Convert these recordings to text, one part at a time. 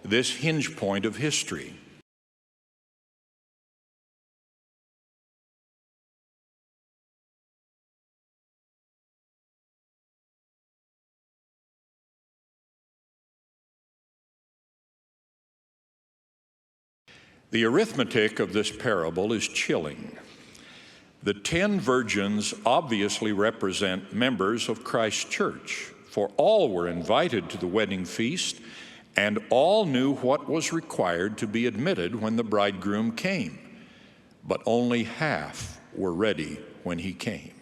this hinge point of history. The arithmetic of this parable is chilling. The 10 virgins obviously represent members of Christ's church, for all were invited to the wedding feast, and all knew what was required to be admitted when the bridegroom came, but only half were ready when he came.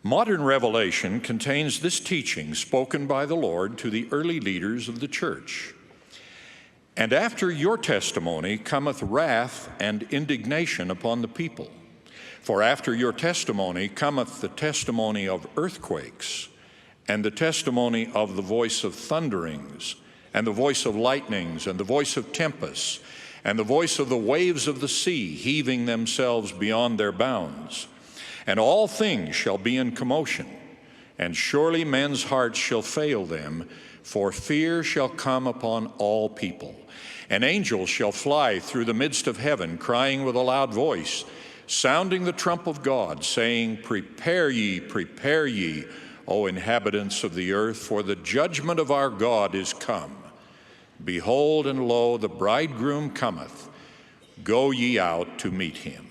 Modern revelation contains this teaching spoken by the Lord to the early leaders of the church. And after your testimony cometh wrath and indignation upon the people. For after your testimony cometh the testimony of earthquakes, and the testimony of the voice of thunderings, and the voice of lightnings, and the voice of tempests, and the voice of the waves of the sea heaving themselves beyond their bounds. And all things shall be in commotion, and surely men's hearts shall fail them, for fear shall come upon all people. And angels shall fly through the midst of heaven, crying with a loud voice, sounding the trump of God, saying, prepare ye, O inhabitants of the earth, for the judgment of our God is come. Behold, and lo, the bridegroom cometh. Go ye out to meet him.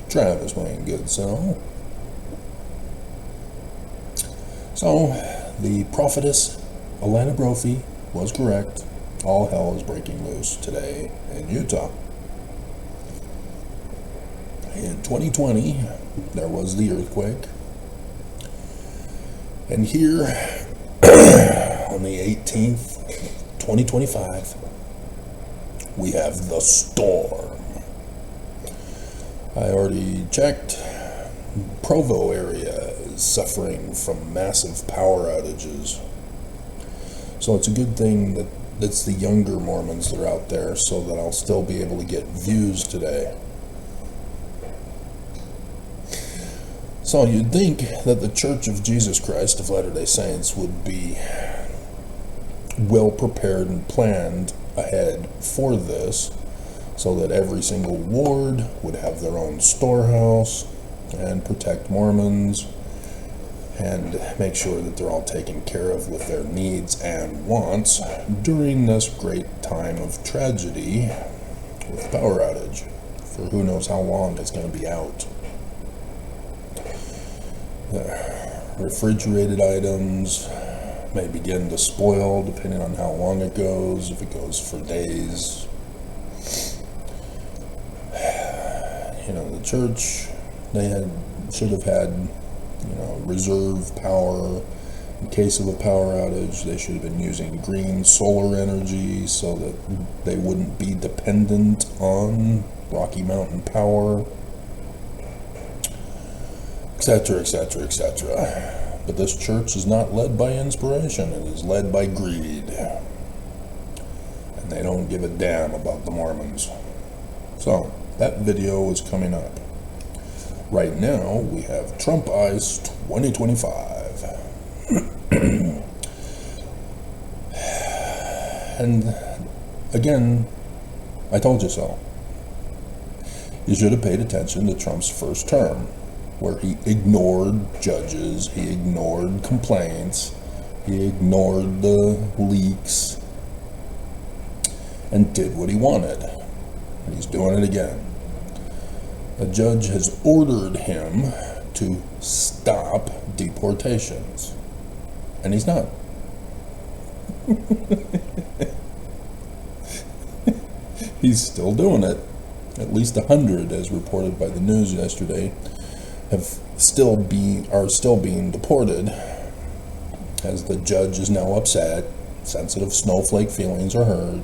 Travis playing good song. So, the prophetess Alana Brophy was correct. All hell is breaking loose today in Utah. In 2020, there was the earthquake. And here, on the 18th, 2025, we have the storm. I already checked. Provo area is suffering from massive power outages. So it's a good thing that it's the younger Mormons that are out there, so that I'll still be able to get views today. So you'd think that the Church of Jesus Christ of Latter-day Saints would be well prepared and planned ahead for this, so that every single ward would have their own storehouse and protect Mormons and make sure that they're all taken care of with their needs and wants during this great time of tragedy with power outage for who knows how long it's going to be out. Refrigerated items may begin to spoil depending on how long it goes, if it goes for days. The church, should have had, reserve power in case of a power outage. They should have been using green solar energy so that they wouldn't be dependent on Rocky Mountain power, etc., etc., etc. But this church is not led by inspiration. It is led by greed. And they don't give a damn about the Mormons. So, that video is coming up. Right now, we have Trump Ice 2025. And again, I told you so. You should have paid attention to Trump's first term, where he ignored judges, he ignored complaints, he ignored the leaks, and did what he wanted. And he's doing it again. A judge has ordered him to stop deportations, and he's not. He's still doing it. At least 100, as reported by the news yesterday, are still being deported, as the judge is now upset. Sensitive snowflake feelings are hurt.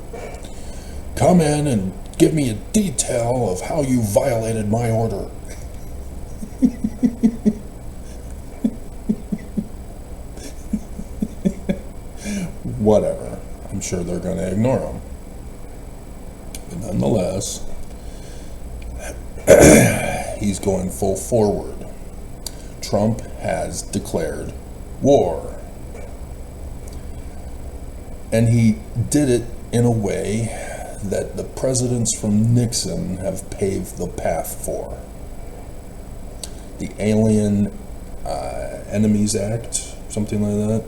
Come in and give me a detail of how you violated my order. Whatever. I'm sure they're going to ignore him. But nonetheless, he's going full forward. Trump has declared war. And he did it in a way that the presidents from Nixon have paved the path for. The Alien Enemies Act, something like that.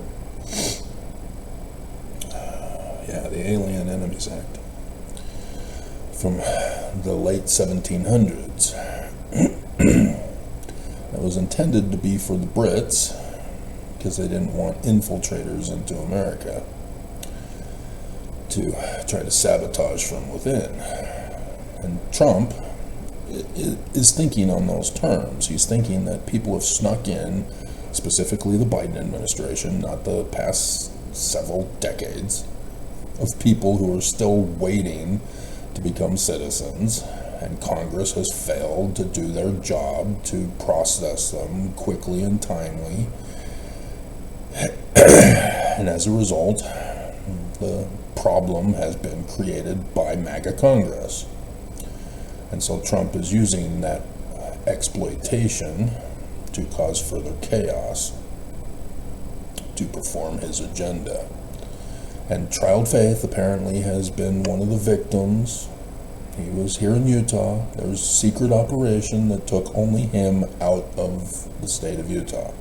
Yeah, the Alien Enemies Act from the late 1700s. That was intended to be for the Brits because they didn't want infiltrators into America to try to sabotage from within. And Trump is thinking on those terms. He's thinking that people have snuck in, specifically the Biden administration, not the past several decades, of people who are still waiting to become citizens, and Congress has failed to do their job to process them quickly and timely. And as a result, the problem has been created by MAGA Congress. And so Trump is using that exploitation to cause further chaos, to perform his agenda. And Child Faith apparently has been one of the victims. He was here in Utah. There was a secret operation that took only him out of the state of Utah.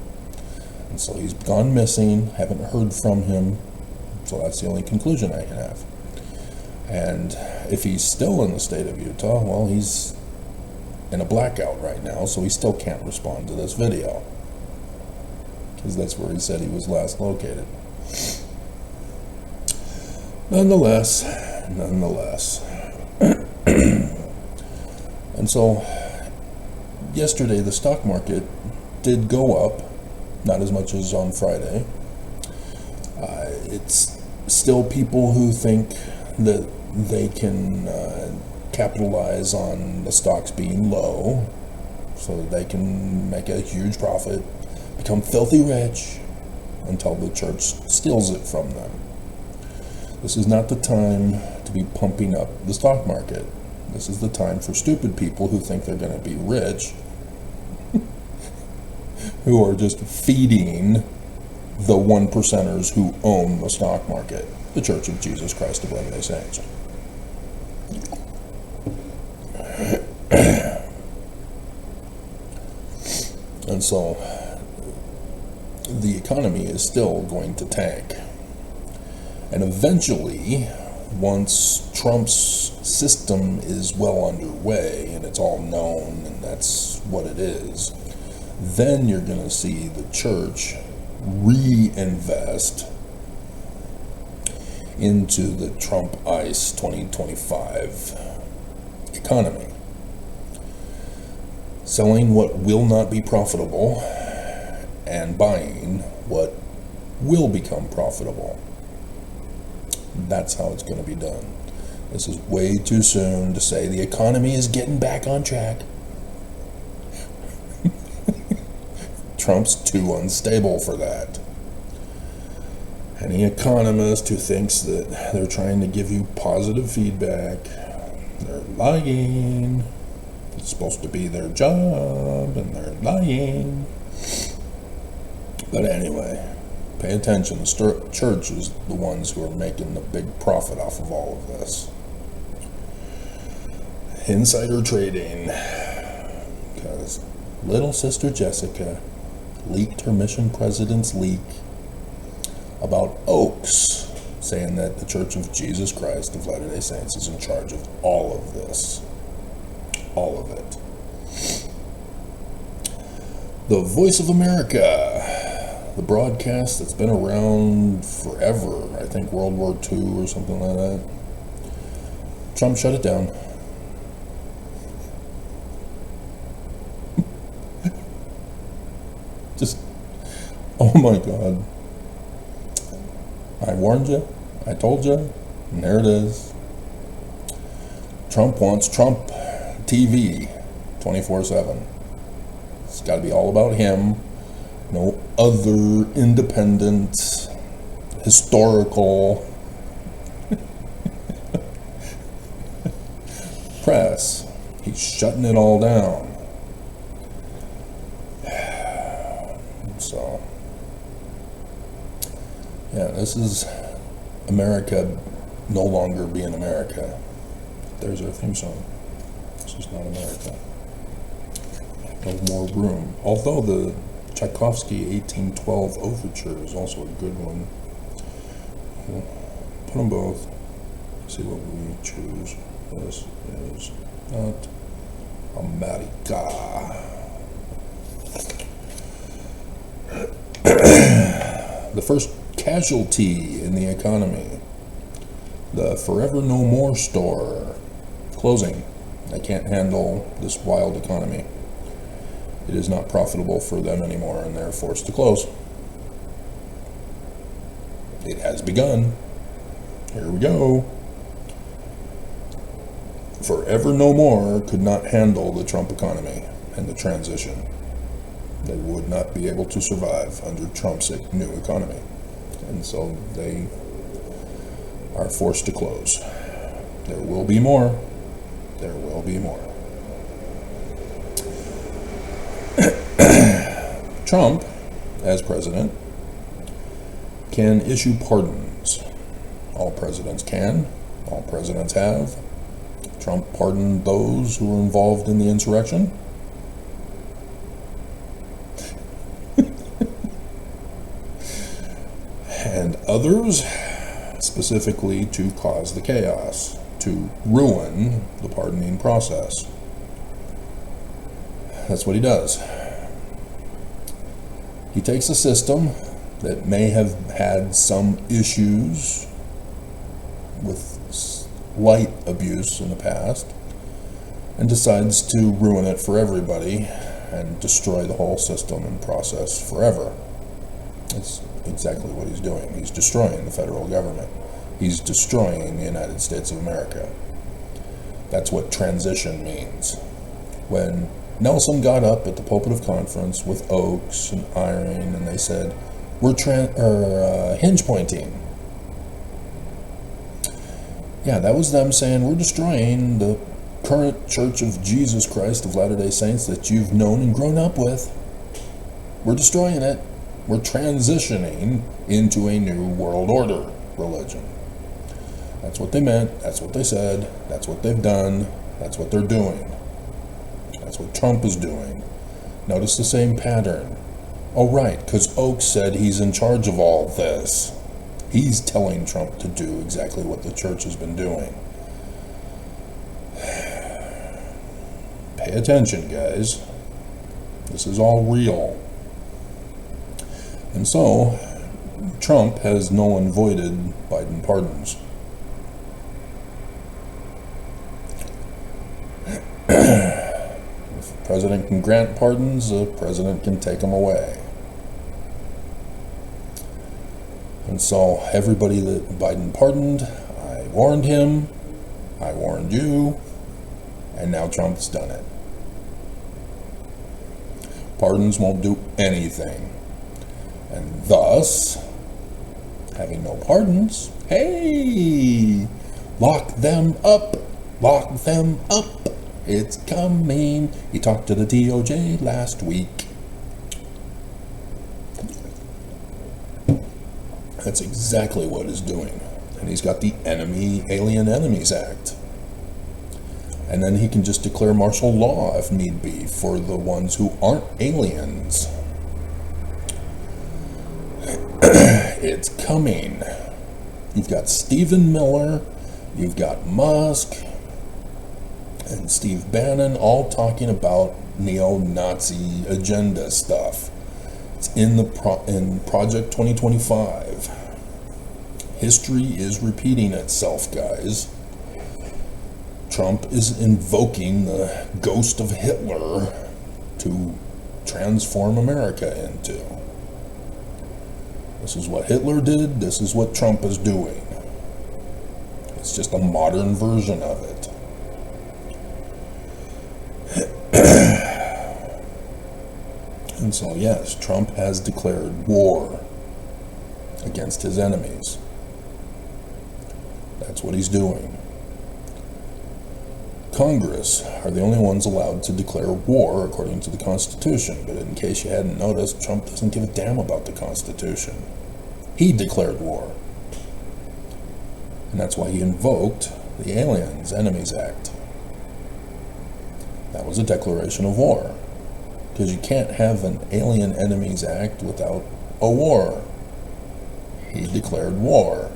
And so he's gone missing, haven't heard from him. So that's the only conclusion I can have. And if he's still in the state of Utah, well, he's in a blackout right now, so he still can't respond to this video, because that's where he said he was last located. Nonetheless. And so, yesterday the stock market did go up, not as much as on Friday. It's still people who think that they can capitalize on the stocks being low so that they can make a huge profit, become filthy rich until the church steals it from them. This is not the time to be pumping up the stock market. This is the time for stupid people who think they're going to be rich, who are just feeding the one percenters who own the stock market, the Church of Jesus Christ of Latter-day Saints. And so the economy is still going to tank. And eventually, once Trump's system is well underway and it's all known and that's what it is, then you're going to see the church reinvest into the Trump ICE 2025 economy, selling what will not be profitable and buying what will become profitable. That's how it's going to be done. This is way too soon to say the economy is getting back on track. Trump's too unstable for that. Any economist who thinks that they're trying to give you positive feedback, they're lying. It's supposed to be their job, and they're lying. But anyway, pay attention. The church is the ones who are making the big profit off of all of this. Insider trading. Because little sister Jessica leaked her mission president's leak about Oaks, saying that the Church of Jesus Christ of Latter-day Saints is in charge of all of this. All of it. The Voice of America, the broadcast that's been around forever, I think World War II or something like that. Trump shut it down. Just, oh my God. I warned you, I told you, and there it is. Trump wants Trump TV 24/7. It's got to be all about him. No other independent, historical press. He's shutting it all down. So, yeah, this is America no longer being America. There's our theme song. This is not America. No more room. Although the Tchaikovsky 1812 Overture is also a good one. We'll put them both. See what we choose. This is not America. The first casualty in the economy. The Forever No More store closing. They can't handle this wild economy. It is not profitable for them anymore, and they're forced to close. It has begun. Here we go. Forever No More could not handle the Trump economy and the transition. They would not be able to survive under Trump's new economy. And so they are forced to close. There will be more. There will be more. Trump, as president, can issue pardons. All presidents can. All presidents have. Trump pardoned those who were involved in the insurrection. And others, specifically to cause the chaos, to ruin the pardoning process. That's what he does. He takes a system that may have had some issues with light abuse in the past and decides to ruin it for everybody and destroy the whole system and process forever. That's exactly what he's doing. He's destroying the federal government. He's destroying the United States of America. That's what transition means. When Nelson got up at the pulpit of conference with Oaks and Eyring, and they said, we're hinge pointing. Yeah, that was them saying, we're destroying the current Church of Jesus Christ of Latter-day Saints that you've known and grown up with. We're destroying it. We're transitioning into a new world order religion. That's what they meant. That's what they said. That's what they've done. That's what they're doing. That's what Trump is doing. Notice the same pattern. Oh, right, because Oaks said he's in charge of all this. He's telling Trump to do exactly what the church has been doing. Pay attention, guys. This is all real. And so, Trump has null and voided Biden pardons. If the president can grant pardons, the president can take them away. And so, everybody that Biden pardoned, I warned him, I warned you, and now Trump's done it. Pardons won't do anything. And thus, having no pardons, hey, lock them up, lock them up, it's coming. He talked to the DOJ last week. That's exactly what he's doing. And he's got the Alien Enemies Act. And then he can just declare martial law if need be for the ones who aren't aliens. It's coming. You've got Stephen Miller, you've got Musk, and Steve Bannon all talking about neo-Nazi agenda stuff. It's in Project 2025. History is repeating itself, guys. Trump is invoking the ghost of Hitler to transform America into. This is what Hitler did, this is what Trump is doing. It's just a modern version of it. And so, yes, Trump has declared war against his enemies. That's what he's doing. Congress are the only ones allowed to declare war according to the Constitution, but in case you hadn't noticed, Trump doesn't give a damn about the Constitution. He declared war. And that's why he invoked the Aliens Enemies Act. That was a declaration of war. Because you can't have an Alien Enemies Act without a war. He declared war.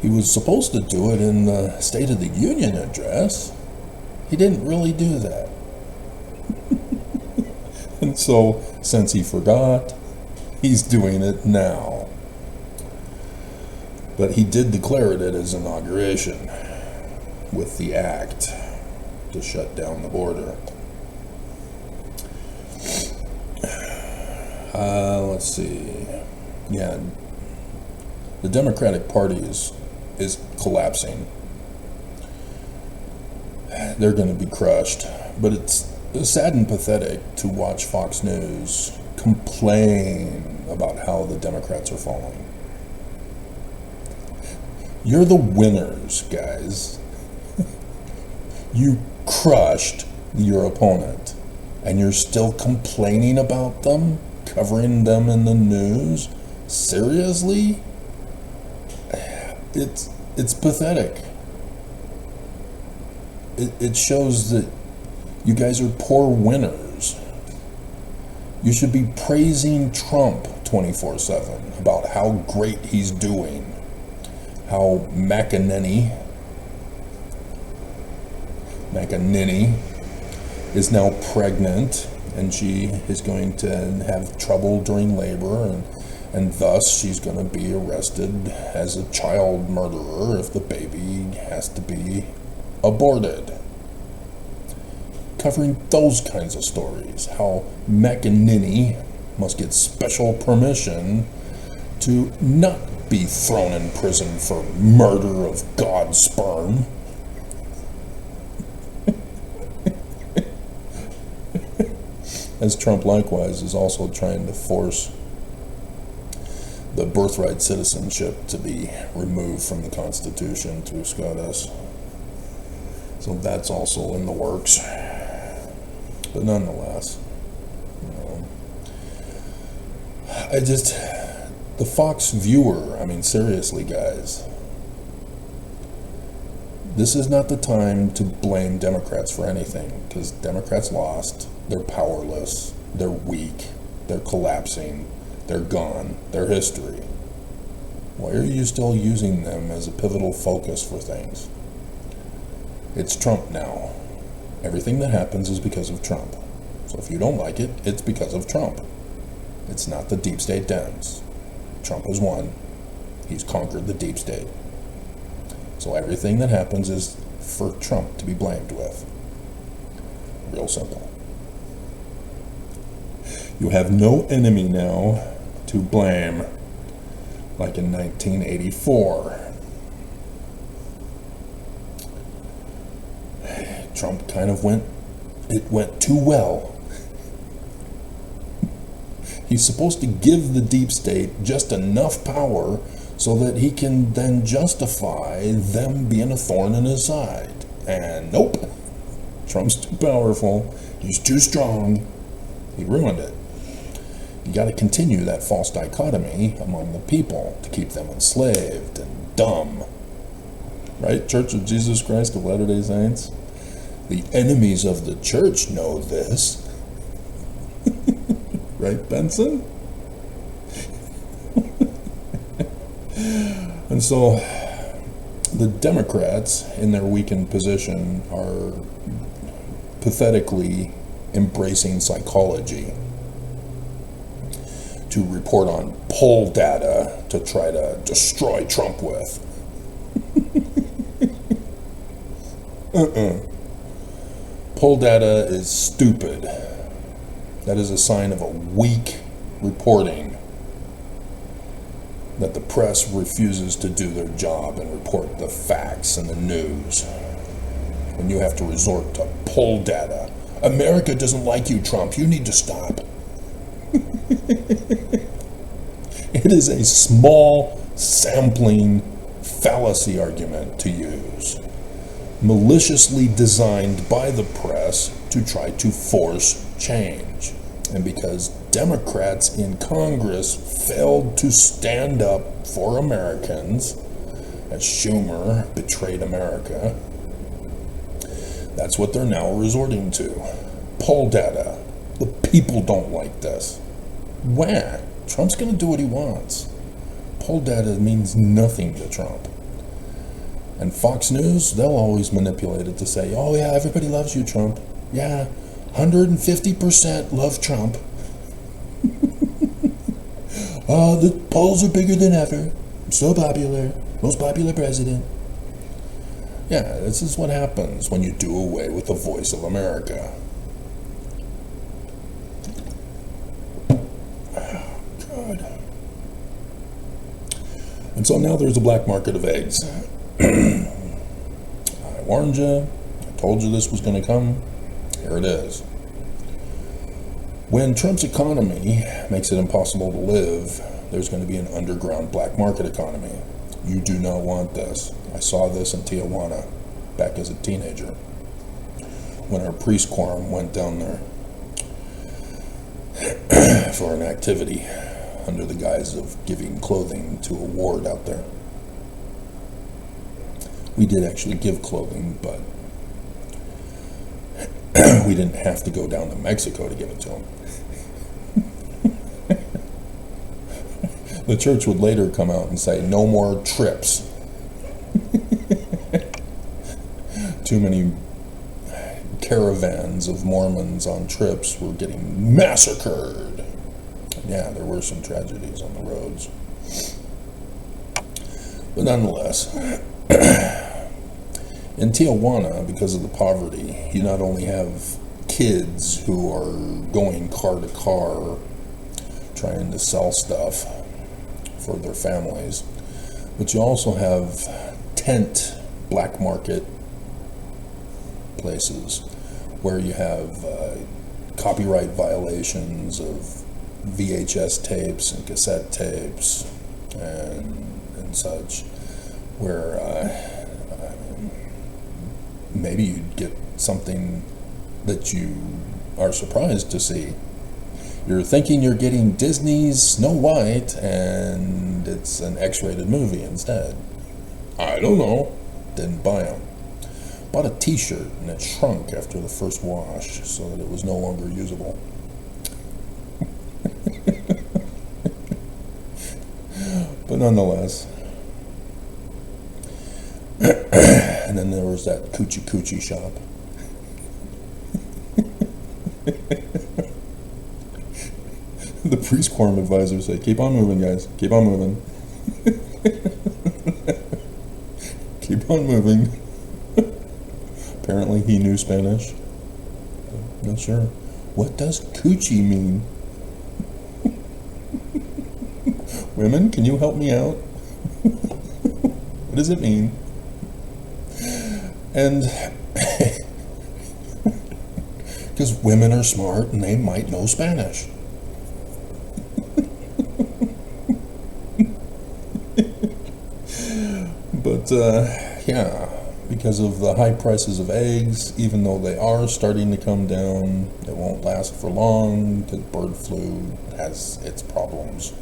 He was supposed to do it in the State of the Union address. He didn't really do that. And so, since he forgot, he's doing it now. But he did declare it at his inauguration with the act to shut down the border. Let's see. Yeah, the Democratic Party is collapsing. They're going to be crushed. But it's sad and pathetic to watch Fox News complain about how the Democrats are falling. You're the winners, guys. You crushed your opponent, and you're still complaining about them, covering them in the news? Seriously? It's pathetic. It shows that you guys are poor winners. You should be praising Trump 24/7 about how great he's doing. How McEnany is now pregnant, and she is going to have trouble during labor, and thus she's going to be arrested as a child murderer if the baby has to be aborted. Covering those kinds of stories, how McEnany must get special permission to not be thrown in prison for murder of God's sperm. As Trump likewise is also trying to force the the birthright citizenship to be removed from the Constitution through SCOTUS. So that's also in the works. But nonetheless, the Fox viewer, I mean, seriously, guys, this is not the time to blame Democrats for anything, because Democrats lost, they're powerless, they're weak, they're collapsing, they're gone, they're history. Why are you still using them as a pivotal focus for things? It's Trump now. Everything that happens is because of Trump. So if you don't like it, it's because of Trump. It's not the deep state Dems. Trump has won. He's conquered the deep state. So everything that happens is for Trump to be blamed with. Real simple. You have no enemy now to blame, like in 1984. Trump kind of went too well. He's supposed to give the deep state just enough power so that he can then justify them being a thorn in his side. And nope, Trump's too powerful, he's too strong, he ruined it. You got to continue that false dichotomy among the people to keep them enslaved and dumb. Right, Church of Jesus Christ of Latter-day Saints? The enemies of the church know this. Right, Benson? And so the Democrats, in their weakened position, are pathetically embracing psychology to report on poll data to try to destroy Trump with. Poll data is stupid. That is a sign of a weak reporting, that the press refuses to do their job and report the facts and the news. When you have to resort to poll data. America doesn't like you, Trump. You need to stop. It is a small sampling fallacy argument to use, maliciously designed by the press to try to force change. And because Democrats in Congress failed to stand up for Americans, as Schumer betrayed America, that's what they're now resorting to. Poll data. The people don't like this. Whack. Trump's going to do what he wants. Poll data means nothing to Trump. And Fox News, they'll always manipulate it to say, oh yeah, everybody loves you, Trump. Yeah, 150% love Trump. Oh, the polls are bigger than ever. So popular. Most popular president. Yeah, this is what happens when you do away with the voice of America. Oh, God. And so now there's a black market of eggs. I warned you. I told you this was going to come. Here it is. When Trump's economy makes it impossible to live, there's going to be an underground black market economy. You do not want this. I saw this in Tijuana back as a teenager when our priest quorum went down there for an activity under the guise of giving clothing to a ward out there. We did actually give clothing, but we didn't have to go down to Mexico to give it to them. The church would later come out and say, no more trips. Too many caravans of Mormons on trips were getting massacred. Yeah, there were some tragedies on the roads. But nonetheless, in Tijuana, because of the poverty, you not only have kids who are going car to car trying to sell stuff for their families, but you also have tent black market places where you have copyright violations of VHS tapes and cassette tapes and such, where maybe you'd get something that you are surprised to see. You're thinking you're getting Disney's Snow White, and it's an X-rated movie instead. I don't know. Didn't buy them. Bought a t-shirt, and it shrunk after the first wash, so that it was no longer usable. But nonetheless. And then there was that coochie shop. The priest quorum advisor said, "Keep on moving, guys. Keep on moving." Keep on moving. Apparently he knew Spanish. Not sure. What does coochie mean? Women, can you help me out? What does it mean? And because women are smart and they might know Spanish. But yeah, because of the high prices of eggs, even though they are starting to come down, it won't last for long because bird flu has its problems.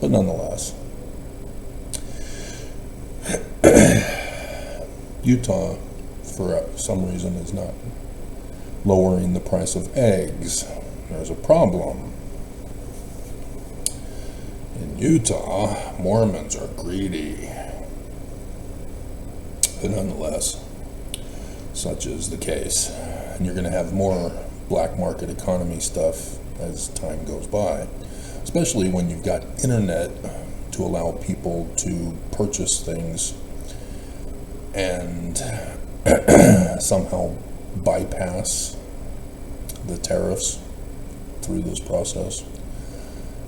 But nonetheless, Utah, for some reason, is not lowering the price of eggs. There's a problem. In Utah, Mormons are greedy. But nonetheless, such is the case. And you're going to have more black market economy stuff as time goes by, especially when you've got internet to allow people to purchase things and somehow bypass the tariffs through this process.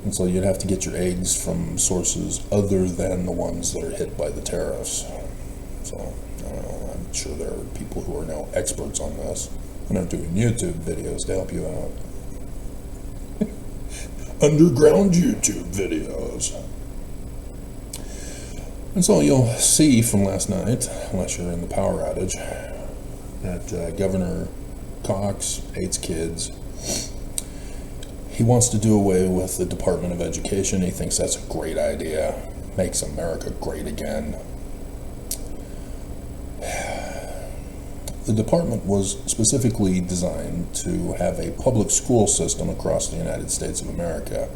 And so you'd have to get your eggs from sources other than the ones that are hit by the tariffs. So, I don't know, I'm sure there are people who are now experts on this, and I'm doing YouTube videos to help you out. Underground YouTube videos. And so you'll see from last night, unless you're in the power outage, that Governor Cox hates kids. He wants to do away with the Department of Education. He thinks that's a great idea. Makes America great again. The department was specifically designed to have a public school system across the United States of America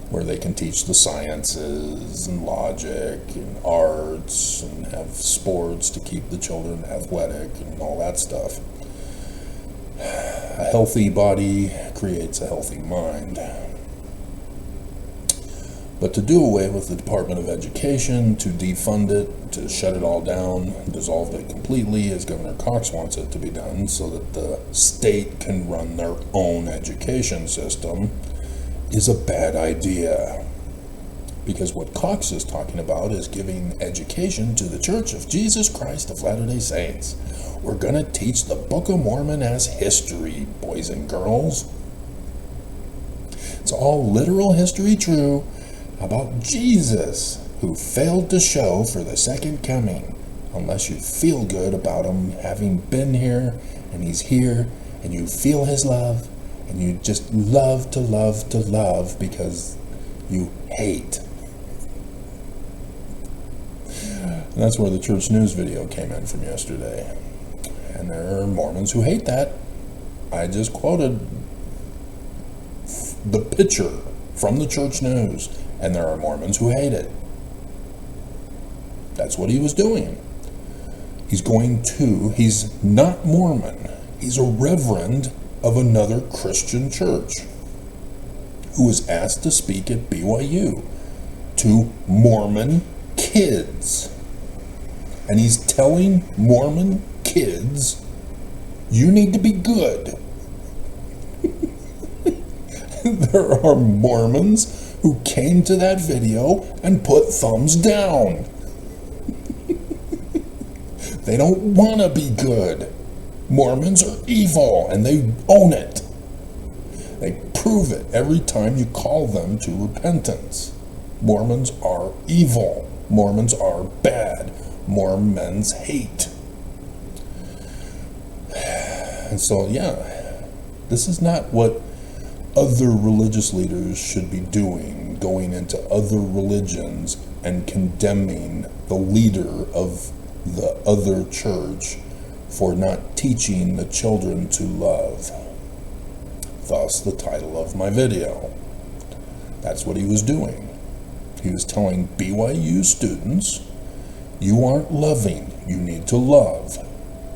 where they can teach the sciences and logic and arts and have sports to keep the children athletic and all that stuff. A healthy body creates a healthy mind. But to do away with the Department of Education, to defund it, to shut it all down, dissolve it completely, as Governor Cox wants it to be done, so that the state can run their own education system, is a bad idea. Because what Cox is talking about is giving education to the Church of Jesus Christ of Latter-day Saints. We're going to teach the Book of Mormon as history, boys and girls. It's all literal history true about Jesus, who failed to show for the second coming, unless you feel good about him having been here, and he's here, and you feel his love, and you just love to love to love because you hate. And that's where the church news video came in from yesterday. And there are Mormons who hate that. I just quoted the picture from the church news, and there are Mormons who hate it. That's what he was doing. He's not Mormon. He's a reverend of another Christian church who was asked to speak at BYU to Mormon kids. And he's telling Mormon kids, you need to be good. There are Mormons who came to that video and put thumbs down. They don't want to be good. Mormons are evil, and they own it. They prove it every time you call them to repentance. Mormons are evil. Mormons are bad. Mormons hate. And so, yeah, this is not what other religious leaders should be doing, going into other religions and condemning the leader of the other church for not teaching the children to love. Thus the title of my video. That's what he was doing. He was telling BYU students, you aren't loving, you need to love.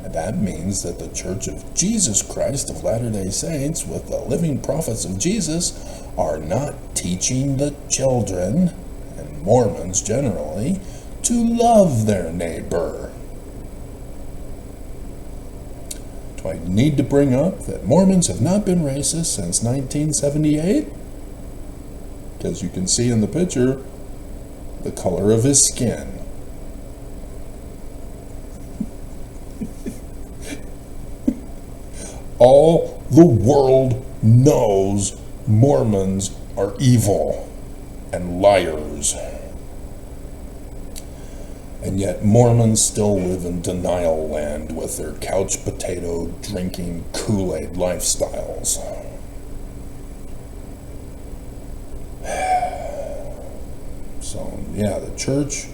And that means that the Church of Jesus Christ of Latter-day Saints, with the living prophets of Jesus, are not teaching the children, and Mormons generally, to love their neighbor. Do I need to bring up that Mormons have not been racist since 1978? Because you can see in the picture the color of his skin. All the world knows Mormons are evil and liars. And yet Mormons still live in denial land with their couch potato drinking Kool-Aid lifestyles. So yeah, the church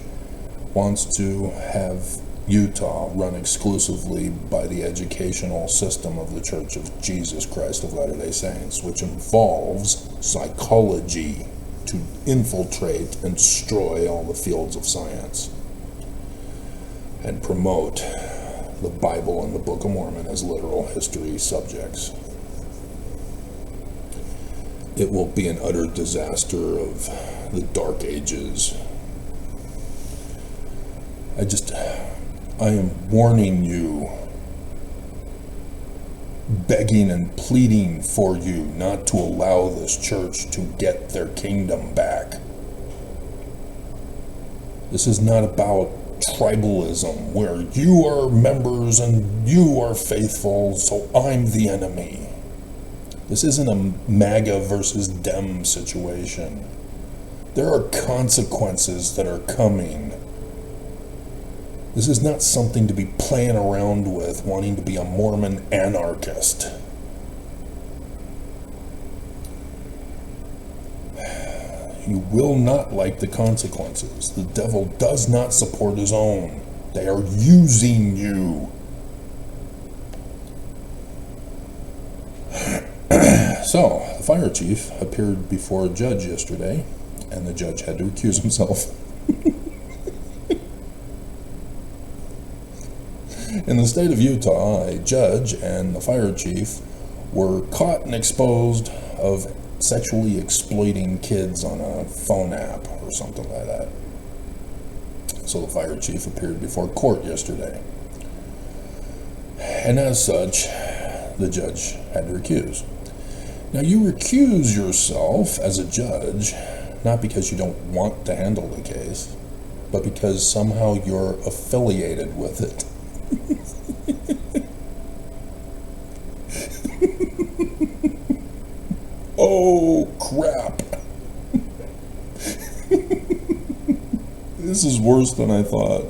wants to have Utah run exclusively by the educational system of the Church of Jesus Christ of Latter-day Saints, which involves psychology to infiltrate and destroy all the fields of science and promote the Bible and the Book of Mormon as literal history subjects. It will be an utter disaster of the Dark Ages. I am warning you, begging and pleading for you not to allow this church to get their kingdom back. This is not about tribalism where you are members and you are faithful, so I'm the enemy. This isn't a MAGA versus Dem situation. There are consequences that are coming. This is not something to be playing around with, wanting to be a Mormon anarchist. You will not like the consequences. The devil does not support his own. They are using you. So, the fire chief appeared before a judge yesterday, and the judge had to recuse himself. In the state of Utah, a judge and the fire chief were caught and exposed of sexually exploiting kids on a phone app or something like that. So the fire chief appeared before court yesterday. And as such, the judge had to recuse. Now, you recuse yourself as a judge, not because you don't want to handle the case, but because somehow you're affiliated with it. Oh, crap. This is worse than I thought.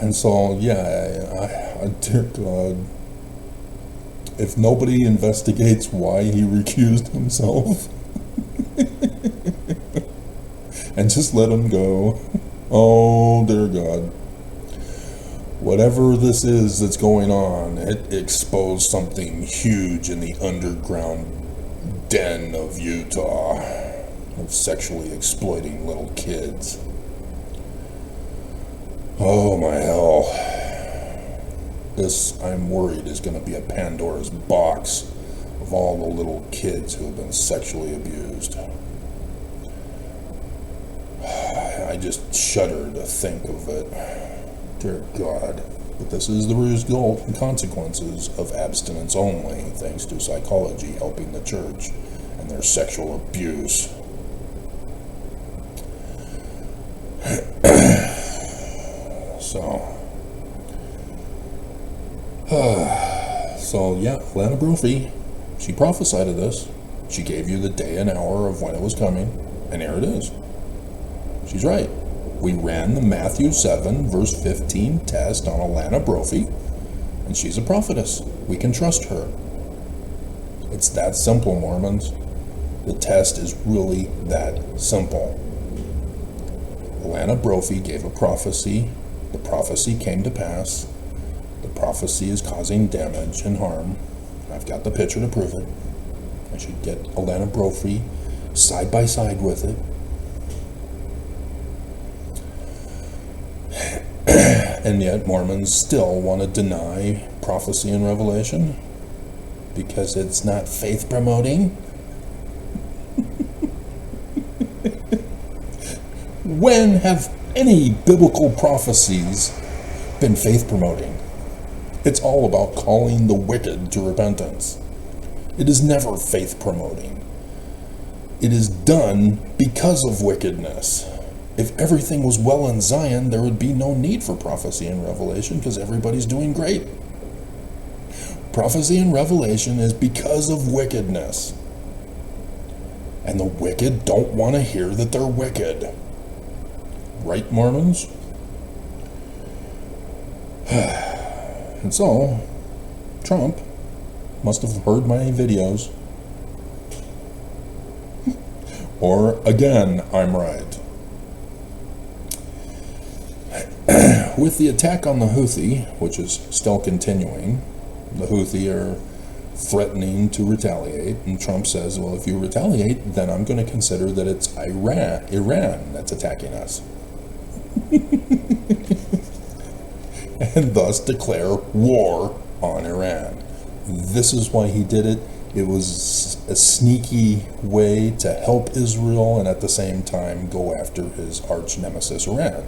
And so, yeah, dear God, if nobody investigates why he recused himself, and just let him go, oh, dear God. Whatever this is that's going on, it exposed something huge in the underground den of Utah of sexually exploiting little kids. Oh my hell. This, I'm worried, is going to be a Pandora's box of all the little kids who have been sexually abused. I just shudder to think of it. Dear God. But this is the result and consequences of abstinence only, thanks to psychology helping the church and their sexual abuse. So yeah, Lana Brophy, she prophesied of this. She gave you the day and hour of when it was coming, and here it is. She's right. We ran the Matthew 7, verse 15 test on Alana Brophy, and she's a prophetess. We can trust her. It's that simple, Mormons. The test is really that simple. Alana Brophy gave a prophecy. The prophecy came to pass. The prophecy is causing damage and harm. I've got the picture to prove it. I should get Alana Brophy side by side with it. And yet Mormons still want to deny prophecy and revelation because it's not faith promoting. When have any biblical prophecies been faith promoting? It's all about calling the wicked to repentance. It is never faith promoting. It is done because of wickedness. If everything was well in Zion, there would be no need for prophecy and revelation because everybody's doing great. Prophecy and revelation is because of wickedness. And the wicked don't want to hear that they're wicked. Right, Mormons? And so, Trump must have heard my videos. Or, again, I'm right. With the attack on the Houthi, which is still continuing, the Houthi are threatening to retaliate, and Trump says, well, if you retaliate, then I'm going to consider that it's Iran that's attacking us. And thus declare war on Iran. This is why he did it. It was a sneaky way to help Israel and at the same time go after his arch nemesis Iran.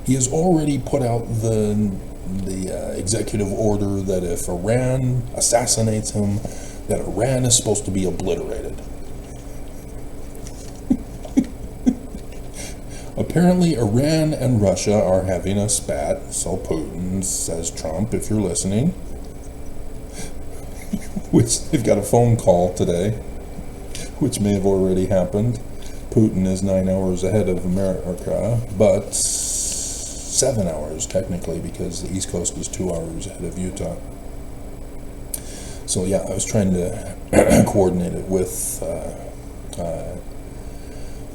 He has already put out the executive order that if Iran assassinates him, that Iran is supposed to be obliterated. Apparently, Iran and Russia are having a spat, so Putin, says Trump, if you're listening, which they've got a phone call today, which may have already happened. Putin is 9 hours ahead of America, but 7 hours technically, because the East Coast is 2 hours ahead of Utah. So yeah, I was trying to coordinate it with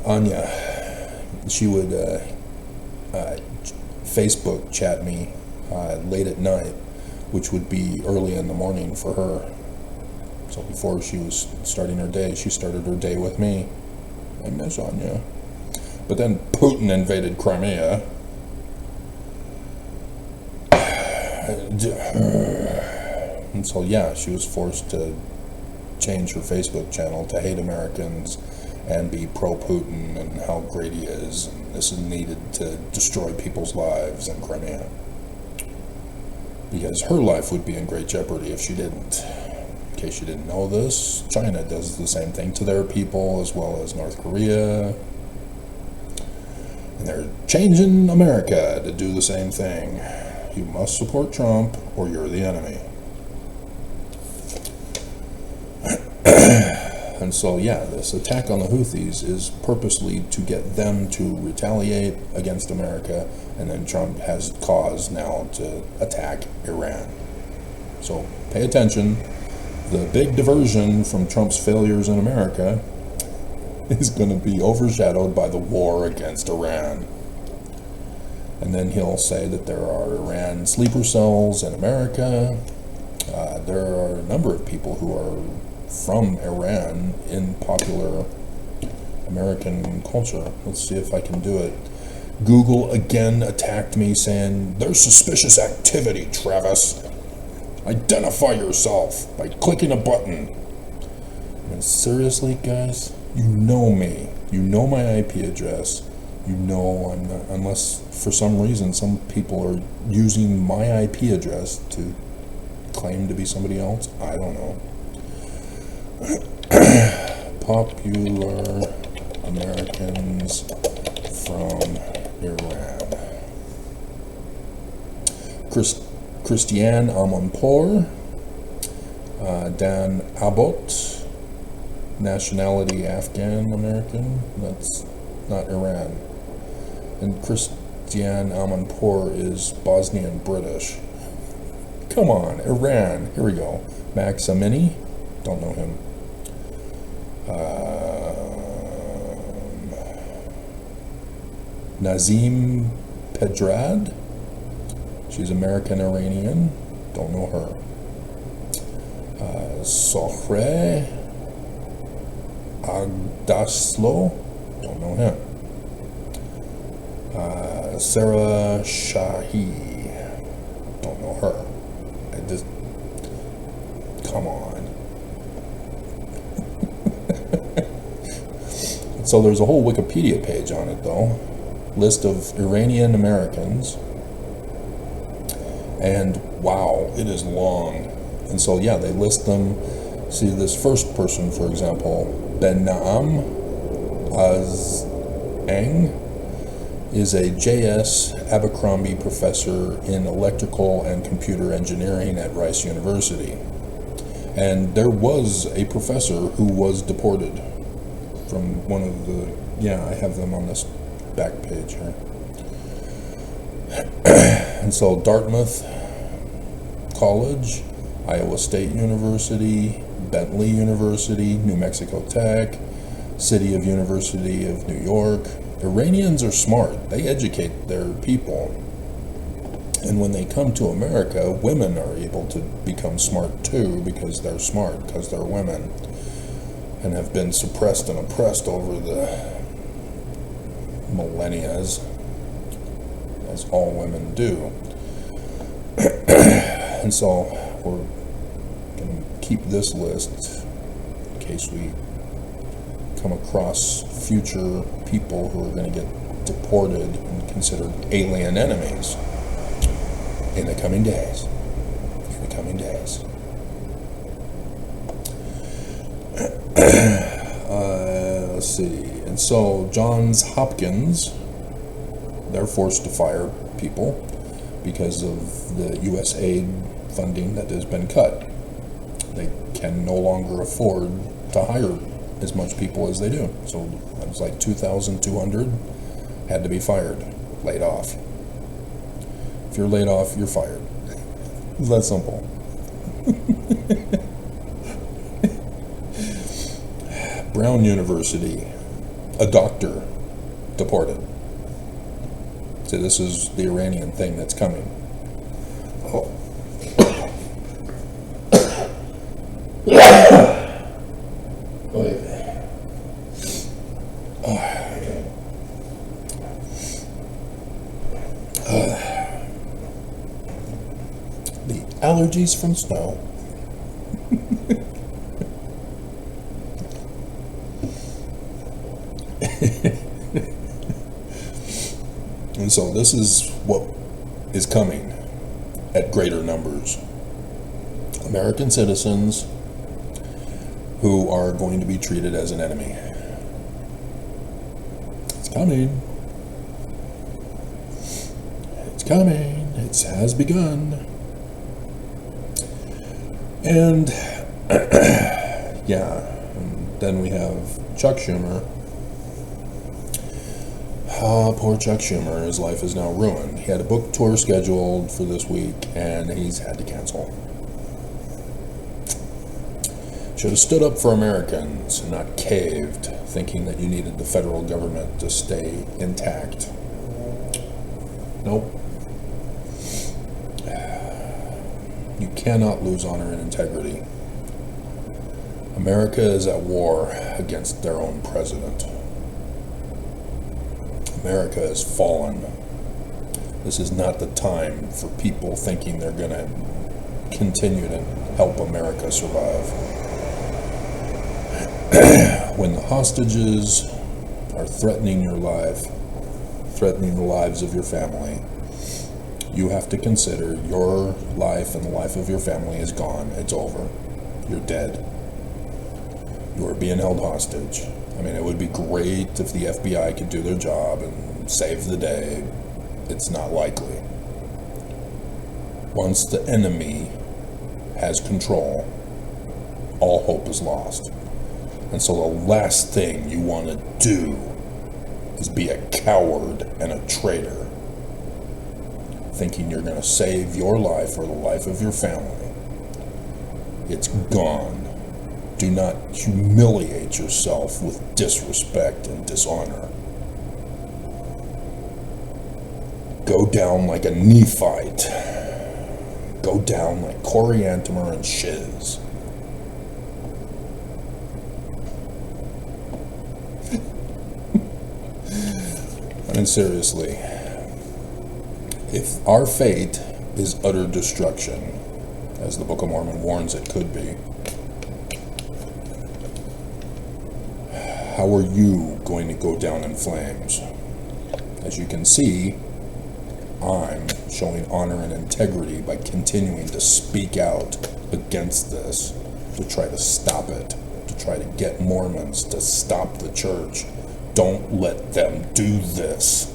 Anya. She would Facebook chat me late at night, which would be early in the morning for her. So before she was starting her day, she started her day with me. I miss Anya. But then Putin invaded Crimea. And so yeah, she was forced to change her Facebook channel to hate Americans and be pro-Putin and how great he is, and this is needed to destroy people's lives in Crimea. Because her life would be in great jeopardy if she didn't. In case you didn't know this, China does the same thing to their people, as well as North Korea. And they're changing America to do the same thing. You must support Trump, or you're the enemy. And so, yeah, this attack on the Houthis is purposely to get them to retaliate against America, and then Trump has cause now to attack Iran. So, pay attention. The big diversion from Trump's failures in America is going to be overshadowed by the war against Iran. And then he'll say that there are Iran sleeper cells in America. There are a number of people who are from Iran in popular American culture. Let's see if I can do it. Google again attacked me saying, there's suspicious activity, Travis. Identify yourself by clicking a button. And seriously, guys, you know me. You know my IP address. You know I'm not, unless for some reason some people are using my IP address to claim to be somebody else. I don't know. Popular Americans from Iran. Christiane Amanpour, Dan Abbott, nationality Afghan American. That's not Iran. And Christian Amanpour is Bosnian British. Come on, Iran. Here we go. Max Amini. Don't know him. Nazim Pedrad. She's American Iranian. Don't know her. Sohre Agdaslo. Don't know him. Sarah Shahi. Don't know her. Come on. So there's a whole Wikipedia page on it, though. List of Iranian Americans. And wow, it is long. And so, yeah, they list them. See, this first person, for example, Ben Naam Azang, is a J.S. Abercrombie professor in electrical and computer engineering at Rice University. And there was a professor who was deported from one of the, yeah, I have them on this back page here. And so Dartmouth College, Iowa State University, Bentley University, New Mexico Tech, City of University of New York. Iranians are smart. They educate their people. And when they come to America, women are able to become smart too because they're smart, because they're women, and have been suppressed and oppressed over the millennia, as all women do. And so we're going to keep this list in case we come across future people who are going to get deported and considered alien enemies in the coming days. In the coming days. Let's see. And so Johns Hopkins, they're forced to fire people because of the U.S. aid funding that has been cut. They can no longer afford to hire as much people as they do. So it was like 2,200 had to be fired, laid off. If you're laid off, you're fired. It's that simple. Brown University, a doctor deported. So this is the Iranian thing that's coming. Oh. The allergies from snow. And so this is what is coming at greater numbers. American citizens who are going to be treated as an enemy. It's coming. It's coming. It has begun. And yeah, and then we have Chuck Schumer. Poor Chuck Schumer, his life is now ruined. He had a book tour scheduled for this week, and he's had to cancel. Should have stood up for Americans and not caved, thinking that you needed the federal government to stay intact. Nope. You cannot lose honor and integrity. America is at war against their own president. America has fallen. This is not the time for people thinking they're going to continue to help America survive. When the hostages are threatening your life, threatening the lives of your family, you have to consider your life and the life of your family is gone. It's over. You're dead. You are being held hostage. I mean, it would be great if the FBI could do their job and save the day. It's not likely. Once the enemy has control, all hope is lost. And so the last thing you want to do is be a coward and a traitor, thinking you're going to save your life or the life of your family. It's gone. Do not humiliate yourself with disrespect and dishonor. Go down like a Nephite. Go down like Coriantumr and Shiz. I mean, seriously, if our fate is utter destruction, as the Book of Mormon warns it could be, how are you going to go down in flames? As you can see, I'm showing honor and integrity by continuing to speak out against this, to try to stop it, to try to get Mormons to stop the church. Don't let them do this.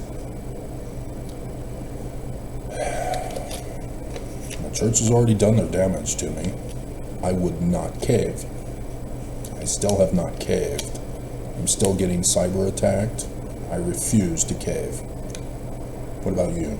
The church has already done their damage to me. I would not cave. I still have not caved. I'm still getting cyber attacked. I refuse to cave. What about you?